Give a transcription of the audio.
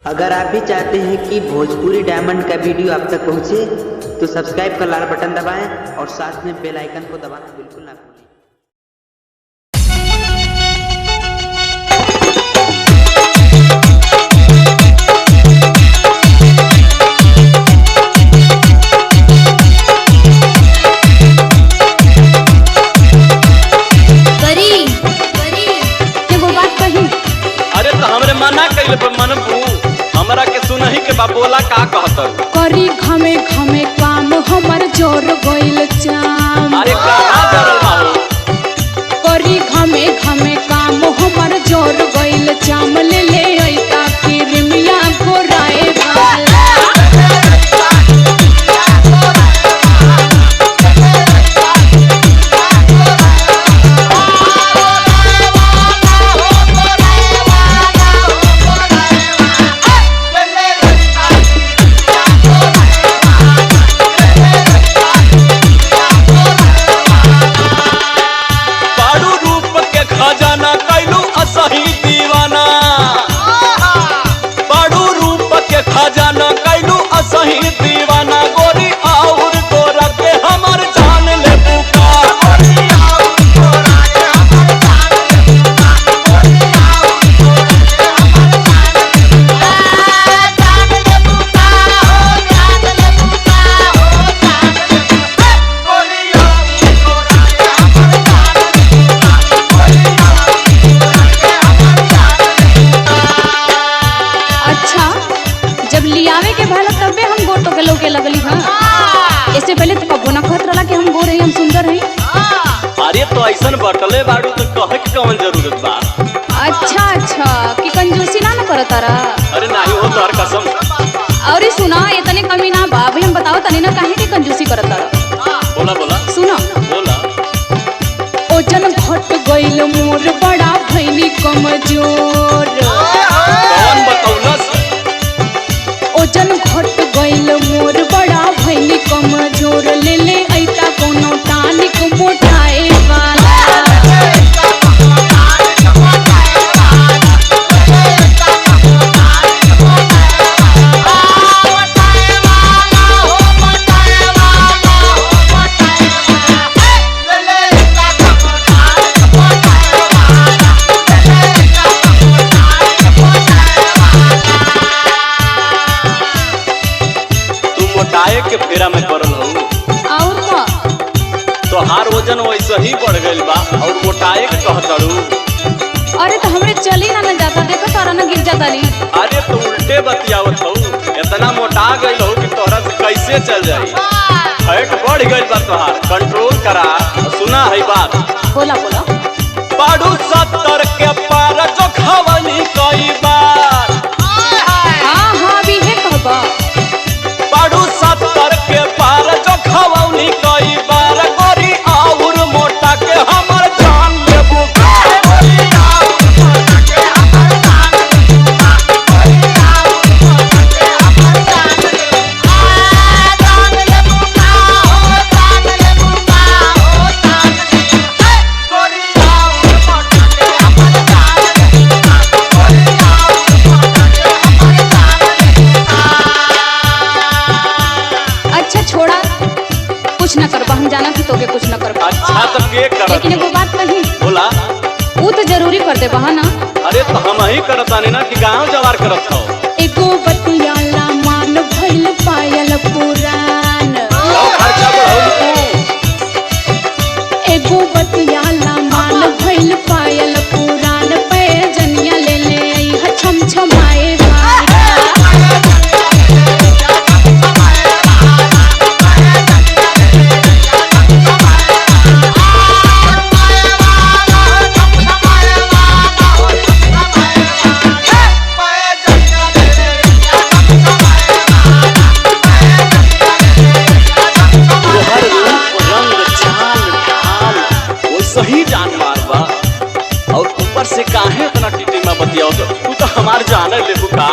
अगर आप भी चाहते हैं कि भोजपुरी डायमंड का वीडियो आप तक पहुंचे तो सब्सक्राइब का लाल बटन दबाएं और साथ में बेल आइकन को दबाना बिल्कुल ना भूलें। मना कइले पर मनबू हमरा के सुनही के बाबोला का कहत करी घमे घमे काम हमर जोर गइल चाम। अरे कहां जरल बाबू करी घमे घमे काम हमर जोर गइल चाम। ले ले अइता किरमिया घोराए वाला खजाना कैलू असही दीवाना गोरी और गोरा के हमर जान ले बुका जब लियावे के भला तबे हम गोटो के लोके लगली। हां इससे पहले तो कबो ना कहत रहला कि हम गोर हई हम सुंदर हई। अरे तो ऐसन बटले बाड़ू तो कहे के कौन जरूरत बा। अच्छा कि कंजूसी ना करत रा। अरे नहीं हो तोहर कसम। और सुना इतने कमी ना बा भाई हम बताओ तनी ना काहे के कंजूसी करत रा। बोला सुनो बोला ओजन घट गइल मोर बड़ा भइनी कमजोर। कौन बतौलस ओजन घट गइल मोर बड़ा भइनी कमजोर। ले ले अइता कोनो टानिक मोटाए वाला के फेरा में पड़ल हो। और का तोहार वजन वैसे ही बढ़ गइल बा और मोटाए के कहतड़ू। अरे तो हमरे चली ना जाता देखो तारा ना गिर जाता ली। अरे तो उल्टे बतियावत हो इतना मोटा गइल हो कि तोहरा से कैसे चल जाई। फैट बढ़ गइल बा तोहार कंट्रोल करा। सुना है बात बोला बाड़ू 70 के पार जो खवनी कई बार। हां भी है कहबा बाड़ू 70 के पार जो खवनी कई बार गोरी और मोटा के हमर जान लेबू छोड़ा कुछ न करबा हम जाना कि तोके कुछ न करबा। अच्छा तब के कर लेकिन एगो बात कही बोला वो तो जरूरी कर दे बहा ना। अरे तो हम ही करतानी ना कि गांव जवार करत हो। एगो बतियाला मान भइल पायल पुरान खर्चा बढ़ाऊ एगो बतियाला मान भइल पायल पुरान पे जनिया ले ले आई छम छमाए सही जानवर बा और ऊपर से काहे इतना टिटी में बतियाओ तो तू तो हमार जाने ले बुका।